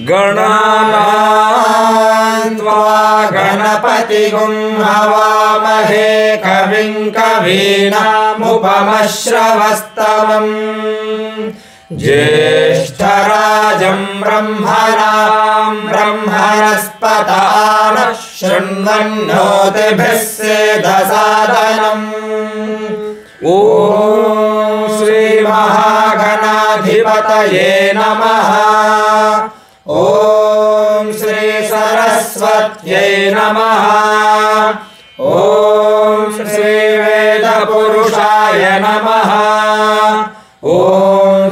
गणानां त्वा गणपतिगुं हवामहे कविं कवीनामुपमश्रवस्तमम् ज्येष्ठराजं ब्रह्मणां ब्रह्मणस्पत नः शृण्वन्नोतिभिः सेदसादनम्। ॐ श्रीमहागणाधिपतये नमः। ॐ श्री सरस्वत्यै नमः। ॐ श्री वेदपुरुषाय नमः। ॐ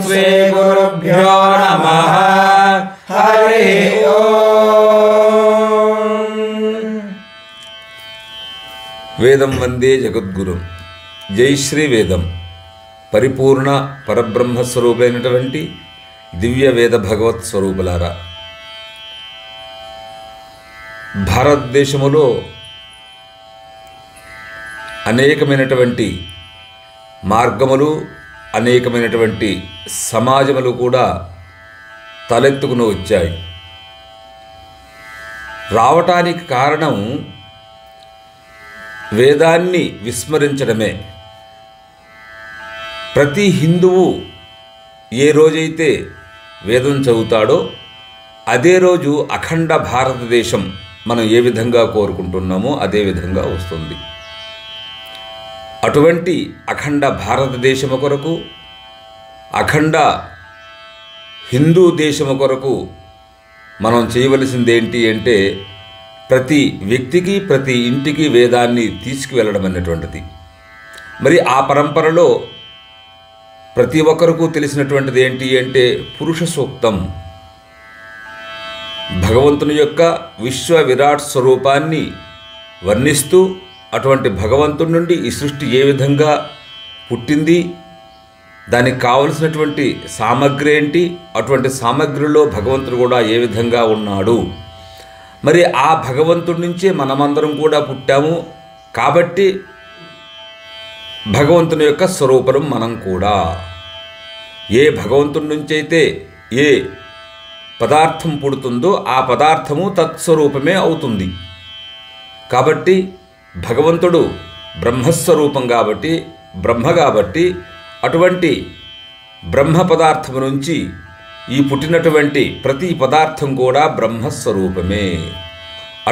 श्री गुरुभ्यो नमः। हरि ओम्। वेदं वंदे जगद्गुरुं। जय श्री वेदं परिपूर्ण परब्रह्म स्वरूपैनटुवंटि దివ్య వేద భగవత్ స్వరూపులారా, భారతదేశములో అనేకమైనటువంటి మార్గములు, అనేకమైనటువంటి సమాజములు కూడా తలెత్తుకుని వచ్చాయి. రావటానికి కారణం వేదాన్ని విస్మరించడమే. ప్రతి హిందువు ఏ రోజైతే వేదం చదువుతాడో అదే రోజు అఖండ భారతదేశం మనం ఏ విధంగా కోరుకుంటున్నామో అదే విధంగా వస్తుంది. అటువంటి అఖండ భారతదేశము కొరకు, అఖండ హిందూ దేశము కొరకు మనం చేయవలసింది ఏంటి అంటే ప్రతి వ్యక్తికి, ప్రతి ఇంటికి వేదాన్ని తీసుకువెళ్ళడం అన్నటువంటిది. మరి ఆ పరంపరలో ప్రతి ఒక్కరికి తెలిసినటువంటిది ఏంటి అంటే పురుష సూక్తం. భగవంతుని యొక్క విశ్వ విరాట్ స్వరూపాన్ని వర్ణిస్తూ అటువంటి భగవంతుడి నుండి ఈ సృష్టి ఏ విధంగా పుట్టింది, దానికి కావలసినటువంటి సామగ్రి ఏంటి, అటువంటి సామగ్రిలో భగవంతుడు కూడా ఏ విధంగా ఉన్నాడు, మరి ఆ భగవంతుడి నుంచే మనమందరం కూడా పుట్టాము కాబట్టి భగవంతుని యొక్క స్వరూపం మనం కూడా. ఏ భగవంతుడి నుంచి అయితే ఏ పదార్థం పుడుతుందో ఆ పదార్థము తత్స్వరూపమే అవుతుంది. కాబట్టి భగవంతుడు బ్రహ్మస్వరూపం కాబట్టి, బ్రహ్మ కాబట్టి అటువంటి బ్రహ్మ పదార్థము నుంచి ఈ పుట్టినటువంటి ప్రతి పదార్థం కూడా బ్రహ్మస్వరూపమే.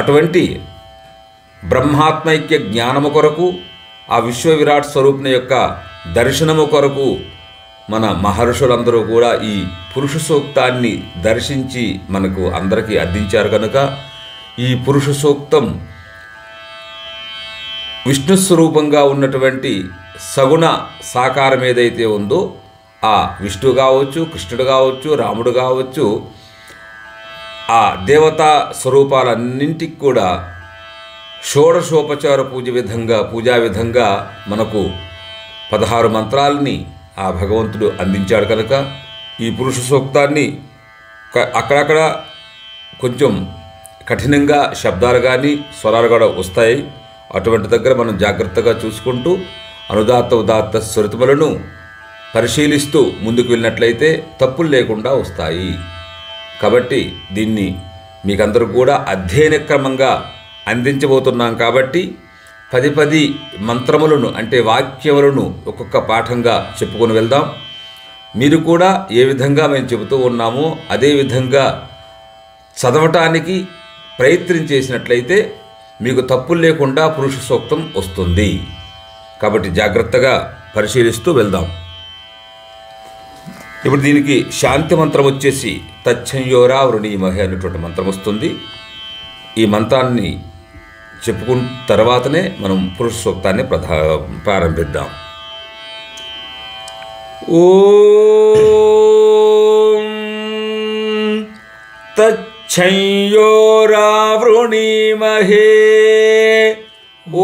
అటువంటి బ్రహ్మాత్మైక్య జ్ఞానము కొరకు, ఆ విశ్వ విరాట్ స్వరూపుని యొక్క దర్శనము కొరకు మన మహర్షులందరూ కూడా ఈ పురుష సూక్తాన్ని దర్శించి మనకు అందరికీ అందించారు కనుక ఈ పురుష సూక్తం విష్ణు స్వరూపంగా ఉన్నటువంటి సగుణ సాకారం ఏదైతే ఉందో ఆ విష్ణువు కావచ్చు, కృష్ణుడు కావచ్చు, రాముడు కావచ్చు, ఆ దేవతా స్వరూపాలన్నింటికి కూడా షోడశోపచార పూజా విధంగా మనకు 16 మంత్రాలని ఆ భగవంతుడు అందించాడు కనుక ఈ పురుష సూక్తాన్ని అక్కడక్కడ కొంచెం కఠినంగా శబ్దాలు కానీ స్వరాలు కూడా వస్తాయి. అటువంటి దగ్గర మనం జాగ్రత్తగా చూసుకుంటూ అనుదాత్త ఉదాత్త స్వరితములను పరిశీలిస్తూ ముందుకు వెళ్ళినట్లయితే తప్పులు లేకుండా వస్తాయి. కాబట్టి దీన్ని మీకందరూ కూడా అధ్యయన క్రమంగా అందించబోతున్నాం కాబట్టి 10 మంత్రములను అంటే వాక్యములను ఒక్కొక్క పాఠంగా చెప్పుకొని వెళ్దాం. మీరు కూడా ఏ విధంగా మేము చెబుతూ ఉన్నామో అదే విధంగా చదవటానికి ప్రయత్నం చేసినట్లయితే మీకు తప్పులు లేకుండా పురుష సూక్తం వస్తుంది. కాబట్టి జాగ్రత్తగా పరిశీలిస్తూ వెళ్దాం. ఇప్పుడు దీనికి శాంతి మంత్రం వచ్చేసి తచ్చంయోరా వృణీమహే అనేటువంటి మంత్రం వస్తుంది. ఈ మంత్రాన్ని చెప్పుకున్న తర్వాతనే మనం పురుష సూక్తాన్ని ప్రారంభిద్దాం. ఓం తచ్చంయోరా వృణీమహే. ఓం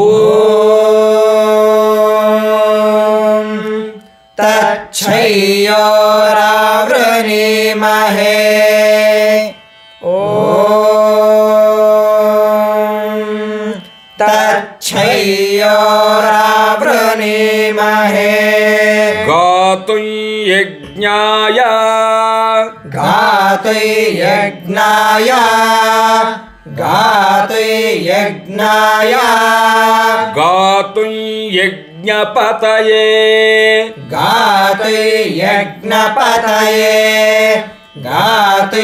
తచ్చంయోరా వృణీమహే. తచ్చంయోరా వృణీమహే. गातुं यज्ञाय गातुयज्ञाय गातुयज्ञाय गातुं यज्ञपतये गातुयज्ञपतये गातुयज्ञपतये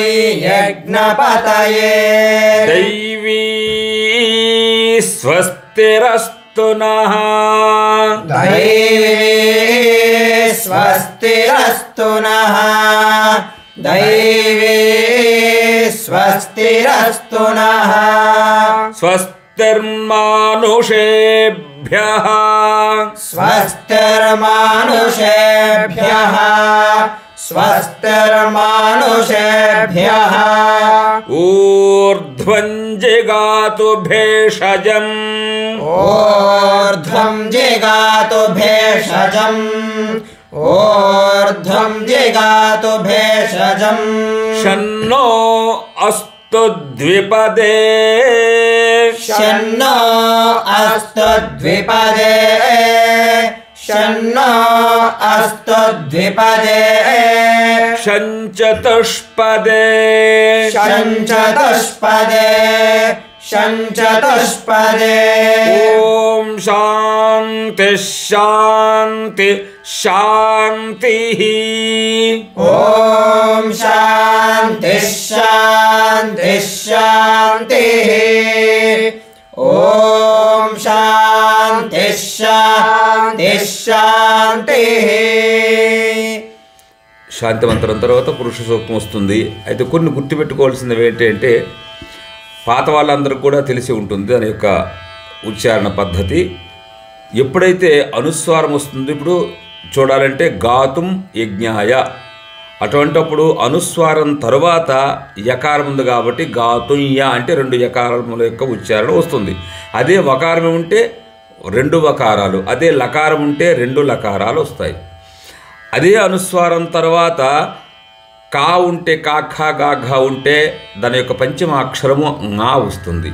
दैवी स्वस्तिरस्तु नः दैवी स्वस्तिरस्तु नः दैवी स्वस्तिरस्तु नः स्वस्तिर्मानुषेभ्यः स्वस्तिर्मानुषेभ्यः स्वस्तिर्मानुषेभ्यः ऊर्ध्वं जिगातु भेषजम् ऊर्ध्वं जिगातु भेषजम् ऊर्ध्वं जिगातु भेषजम् शन्नो अस्तु द्विपदे शन्नो अस्तु द्विपदे शन्नो अस्तु द्विपदे शञ्चतुष्पदे शञ्चतुष्पदे शञ्चतुष्पदे ॐ शान्ति शान्ति शान्तिः ॐ शान्ति शान्ति शान्तिः ॐ शान्ति शान्ति शान्तिः శాంతి మంత్రం తర్వాత పురుష సూక్తం వస్తుంది. అయితే కొన్ని గుర్తుపెట్టుకోవాల్సినవి ఏంటంటే పాత వాళ్ళందరికీ కూడా తెలిసి ఉంటుంది దాని యొక్క ఉచ్చారణ పద్ధతి. ఎప్పుడైతే అనుస్వారం వస్తుంది, ఇప్పుడు చూడాలంటే గాతుం యజ్ఞాయ, అటువంటప్పుడు అనుస్వారం తరువాత యకారం ఉంది కాబట్టి గాతుయ్య అంటే 2 యకారముల యొక్క ఉచ్చారణ వస్తుంది. అదే వకారం ఉంటే 2 వకారాలు, అదే లకారం ఉంటే 2 లకారాలు వస్తాయి. అదే అనుస్వారం తర్వాత కా ఉంటే కాఖా గాఘా ఉంటే దాని యొక్క పంచమ అక్షరము ঙా వస్తుంది.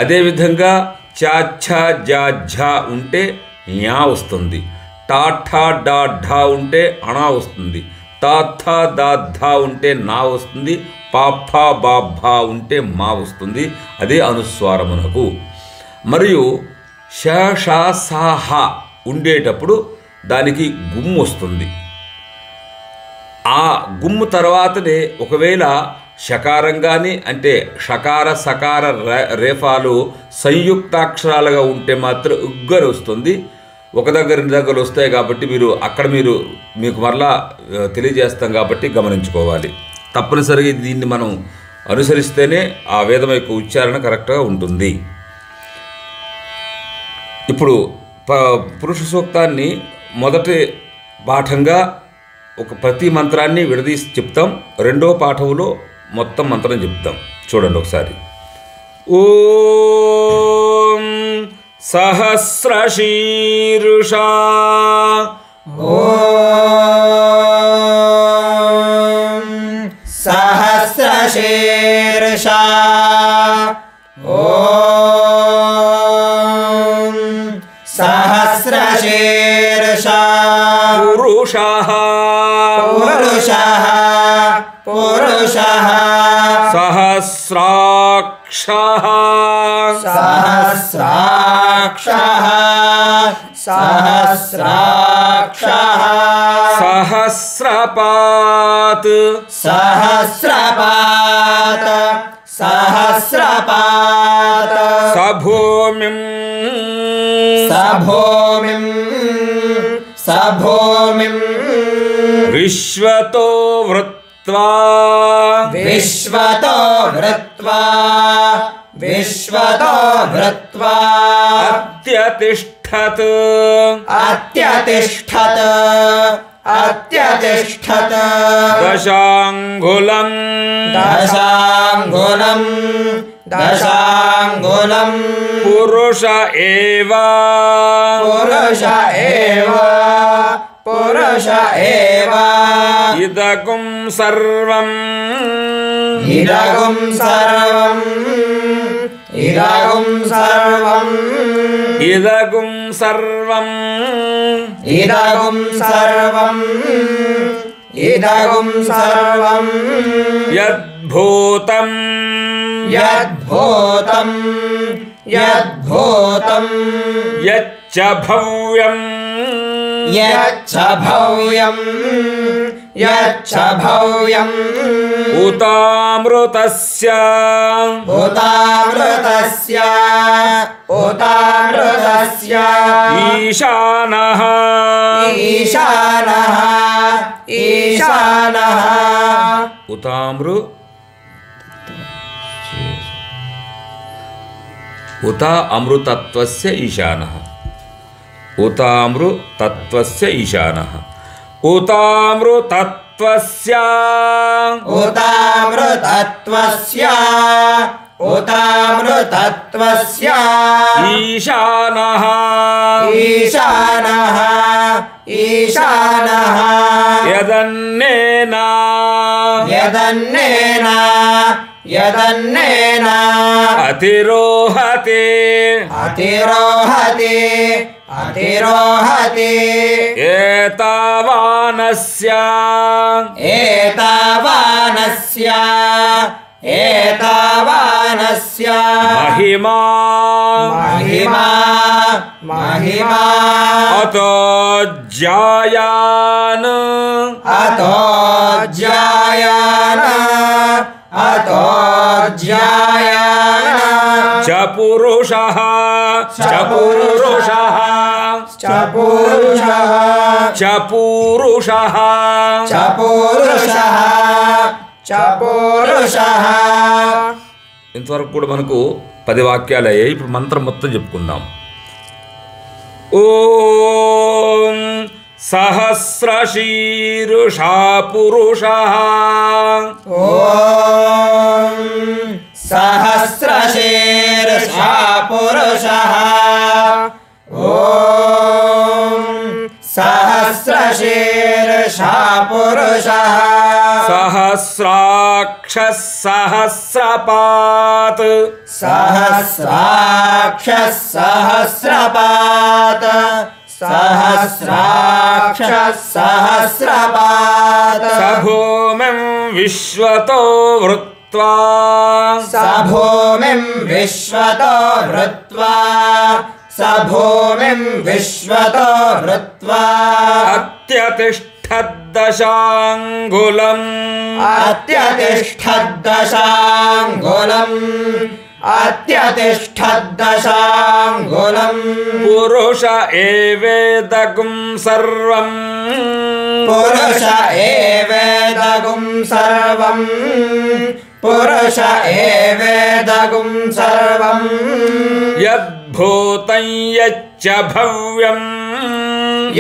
అదేవిధంగా చా ఛ జా ఝ ఉంటే ఞా వస్తుంది. టా ఠా డా ఢా ఉంటే అణా వస్తుంది. తా థా దా ధా ఉంటే నా వస్తుంది. పా ఫా బా భా ఉంటే మా వస్తుంది. అదే అనుస్వారమునకు. మరియు ష షా సా హ ఉండేటప్పుడు దానికి గుమ్ము వస్తుంది. ఆ గుమ్ము తర్వాతనే ఒకవేళ షకారం కానీ అంటే షకార సకార రేఫాలు సంయుక్తాక్షరాలుగా ఉంటే మాత్రం ఉగ్గని వస్తుంది. ఒక దగ్గర 2 దగ్గర వస్తాయి కాబట్టి మీకు మరలా తెలియజేస్తాం కాబట్టి గమనించుకోవాలి. తప్పనిసరిగా దీన్ని మనం అనుసరిస్తేనే ఆ వేదం యొక్క ఉచ్చారణ కరెక్ట్గా ఉంటుంది. ఇప్పుడు పురుష సూక్తాన్ని మొదటి పాఠంగా ప్రతి మంత్రాన్ని విడదీసి చెప్తాం. రెండో పాఠంలో మొత్తం మంత్రం చెప్తాం. చూడండి ఒకసారి. ఓం సహస్రశీర్షా ఓం సహస్రశీర్షా ఓం సహస్రశీర్షా పురుషః పురుషః పురుషః సహస్రాక్షః సహస్రాక్షః సహస్రాక్షః సహస్రపాత్ సహస్రపాత్ సహస్రపాత్ సభూమిం సభూమిం సభూమిం విశ్వతో వృత్వా విశ్వతో వృత్వా విశ్వతో వృత్వా అత్యతిష్ఠత్ అత్యతిష్ఠత్ అత్యతిష్ఠత్ దశాంగులం దశాంగులం దశాంగులం పురుష ఏవ పురుష ఏవ పురుష ఏవ ఇదగుం సర్వం ఇదగుం సర్వం इदगुं सर्वम् इदगुं सर्वम् इदगुं सर्वम् इदगुं सर्वम् यद्भूतं यद्भूतं यद्भूतं यच्च भव्यं यच्च भव्यं यच्च भव्यम् उतामृतस्य उतामृतस्य उतामृतस्य ईशानः ईशानः ईशानः उत अमृतत्वस्य ईशानः उतामृतत्वस्य ईशानः उतामृतत्वस्य उतामृतत्वस्य उतामृतत्वस्य ईशानः ईशानः ईशानः यदन्नेन यदन्नेन यदन्नेन अतिरोहते अतिरोहते अतिरोहते एतावानस्य एतावानस्य एतावानस्य महिमा महिमा महिमा अतो ज्यायान् अतो ज्यायान अतो ज्यायान च पुरुषः च पुरुषः च पुरुषः च पुरुषः च पुरुषः च पुरुषः ఇంతవరకు కూడా మనకు 10 వాక్యాలు అయ్యాయి. ఇప్పుడు మంత్రం మొత్తం చెప్పుకుందాం. ఓం సహస్రశీర్షా పురుషః ఓం సహస్రశీర్షా పురుషః ఓం సహస్రశీర్షా పురుషః సహస్రాక్షః సహస్రపాత్ సహస్రాక్షः సహస్రపాత్ సహస్రాక్షः సహస్రపాత్ సభూమిం విశ్వతో వృత్వా సభూమిం విశ్వతో వృత్వా సభూమిం విశ్వతో వృత్వా అత్యతిష్ఠద్దశాంగులం అత్యతిష్ఠద్దశాంగులం అత్యతిష్ఠద్దశాంగులం పురుష ఏవేదగుం సర్వం పురుష ఏవేదగుం సర్వం పురుష ఏవేదగుం సర్వం యద్భూతం యచ్చ భవ్యం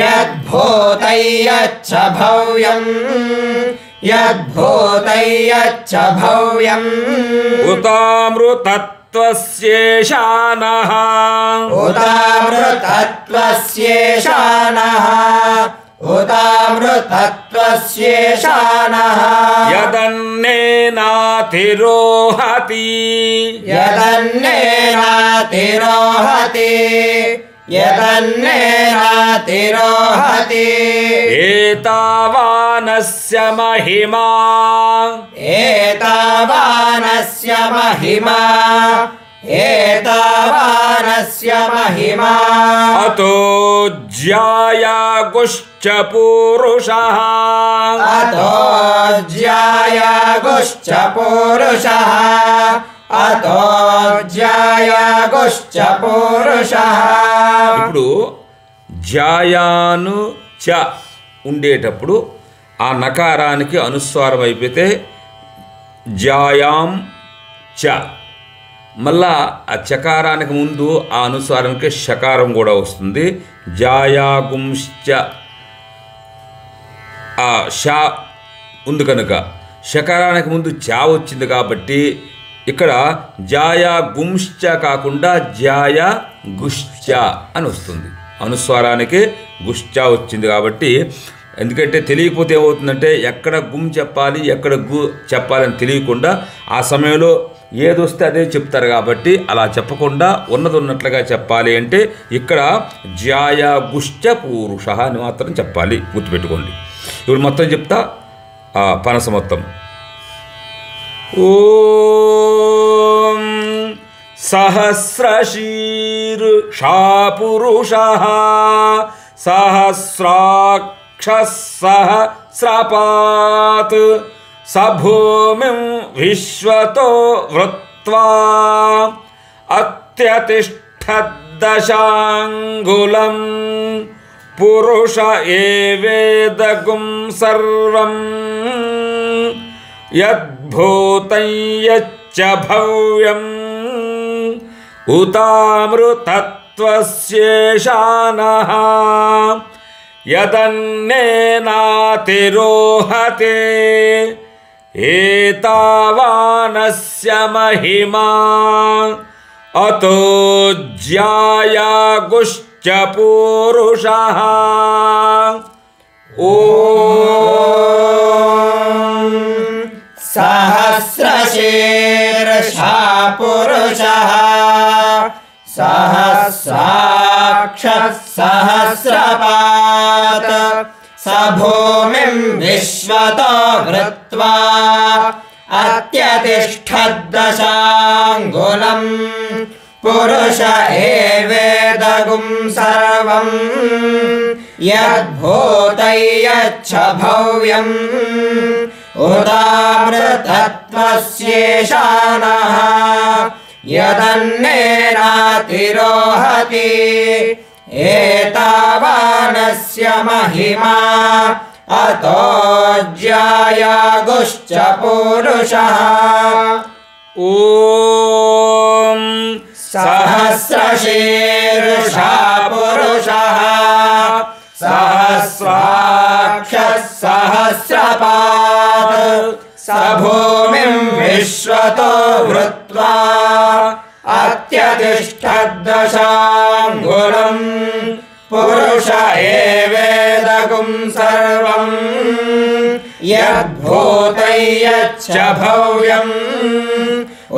యద్భూతం యచ్చ భవ్యం యద్భూతం యచ్చ భవ్యం ఉతామృతత్వస్యేషానః ఉతామృతత్వస్యేషానః ఉతామృతత్వస్యేషానః యదన్నేనాతిరోహతి యదన్నేనాతిరోహతి యదన్నేనాతిరోహతి ఏతావానస్య మహిమా ఏతావానస్య మహిమా ఏతావానస్య మహిమా అతో జ్యాయాగుశ్చ పురుషః అతో జ్యాయాగుశ్చ పురుషః అతో జ్యాయాగుశ్చ పురుషః ఇప్పుడు జ్యాయాను చ ఉండేటప్పుడు ఆ నకారానికి అనుస్వారం అయిపోతే జ్యాయాం చ, మళ్ళా ఆ చకారానికి ముందు ఆ అనుస్వారానికి షకారం కూడా వస్తుంది. జాయాగుంశ్చ ఆ షా ఉంది కనుక షకారానికి ముందు చా వచ్చింది కాబట్టి ఇక్కడ జాయా గుంశ్చ కాకుండా జాయా గుశ్చ అని వస్తుంది. అనుస్వారానికి గుశ్చ వచ్చింది కాబట్టి, ఎందుకంటే తెలియకపోతే ఏమవుతుందంటే ఎక్కడ గుమ్ చెప్పాలి ఎక్కడ గు చెప్పాలని తెలియకుండా ఆ సమయంలో ఏదొస్తే అదే చెప్తారు కాబట్టి అలా చెప్పకుండా ఉన్నది ఉన్నట్లుగా చెప్పాలి అంటే ఇక్కడ జ్యాయాగుశ్చ పూరుష అని మాత్రం చెప్పాలి, గుర్తుపెట్టుకోండి. ఇప్పుడు మొత్తం చెప్తా పనస మొత్తం. ఓం సహస్రశీర్షా పురుషః సహస్రాక్షః సహస్రపాత్ సభూమిం విశ్వతో వృత్వా అత్యతిష్ఠద్దశాంగులం పురుష ఏవేదగుం సర్వం యద్భూతం యచ్చ భవ్యం ఉతామృతత్వస్యేషానః యదన్నేనాతిరోహతే ఏతావానస్య మహిమా అతో జ్యాయాగుశ్చ పూరుషః. ఓం సహస్రశీర్షా పురుషః సహస్రాక్షః సహస్రపాత్ సభూమిం విశ్వతో వృత్వా అత్యతిష్ఠద్దశాంగులం పురుష ఏవేదగుం సర్వం యద్భూతం యచ్చ భవ్యం ఉదామృతత్వస్యేషానః యదన్నేనాతిరోహతి ఏతావానస్య మహిమా అతో జ్యాయాగుశ్చ పూరుషః. ఓం సహస్రశీర్షా పురుషః సహస్రాక్షః సహస్రపాత్ సభూమిం విశ్వతో వృత్వా అత్యతిష్ఠద్దశాంగులం పురుష ఏవేదగుం సర్వం యద్భూతం యచ్చ భవ్యం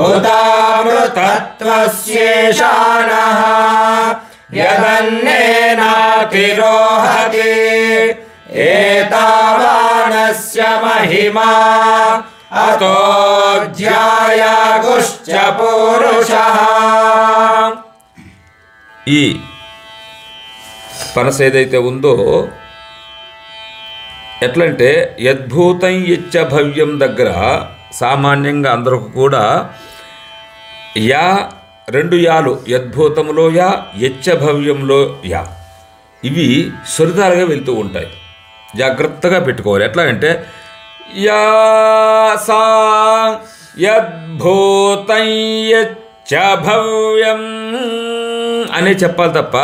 ఉదామృతత్వస్యేషానః యదన్నేనాతిరోహతి ఏతావానస్య మహిమా అతో జ్యాయాగుశ్చ పూరుషః. ఈ పనస ఏదైతే ఉందో ఎట్లంటే యద్భూతం యచ్చ భవ్యం దగ్గర సామాన్యంగా అందరికి కూడా యా రెండు యాలు, యద్భూతంలో యా, యచ్చ భవ్యంలో యా, ఇవి స్వరితాలుగా వెళ్తూ ఉంటాయి. జాగ్రత్తగా పెట్టుకోవాలి. ఎట్లా అంటే యా సా యద్భూతం యచ్చ భవ్యం అనే చెప్పాలి తప్ప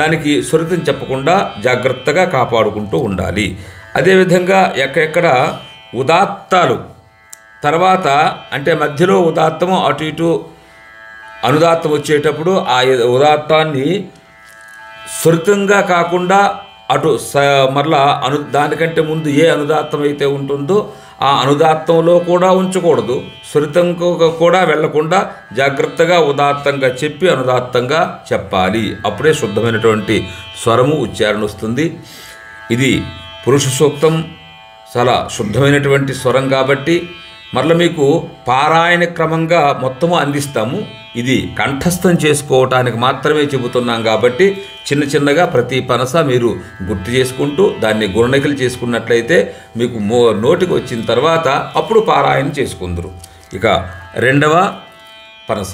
దానికి స్వరితం చెప్పకుండా జాగ్రత్తగా కాపాడుకుంటూ ఉండాలి. అదేవిధంగా ఎక్కడెక్కడ ఉదాత్తాలు తర్వాత అంటే మధ్యలో ఉదాత్తము అటు ఇటు అనుదాత్తం వచ్చేటప్పుడు ఆ ఉదాత్తాన్ని స్వరితంగా కాకుండా అటు మరలా దానికంటే ముందు ఏ అనుదాత్తం అయితే ఉంటుందో ఆ అనుదాత్తంలో కూడా ఉంచకూడదు, స్వరితం కూడా వెళ్లకుండా జాగ్రత్తగా ఉదాత్తంగా చెప్పి అనుదాత్తంగా చెప్పాలి. అప్పుడే శుద్ధమైనటువంటి స్వరము ఉచ్చారణ వస్తుంది. ఇది పురుష సూక్తం, చాలా శుద్ధమైనటువంటి స్వరం కాబట్టి మరల మీకు పారాయణ క్రమంగా మొత్తము అందిస్తాము. ఇది కంఠస్థం చేసుకోవటానికి మాత్రమే చెబుతున్నాం కాబట్టి చిన్న చిన్నగా ప్రతి పనస మీరు గుర్తు చేసుకుంటూ దాన్ని గుణనికలు చేసుకున్నట్లయితే మీకు నోటికి వచ్చిన తర్వాత అప్పుడు పారాయణ చేసుకుందరు. ఇక రెండవ పనస.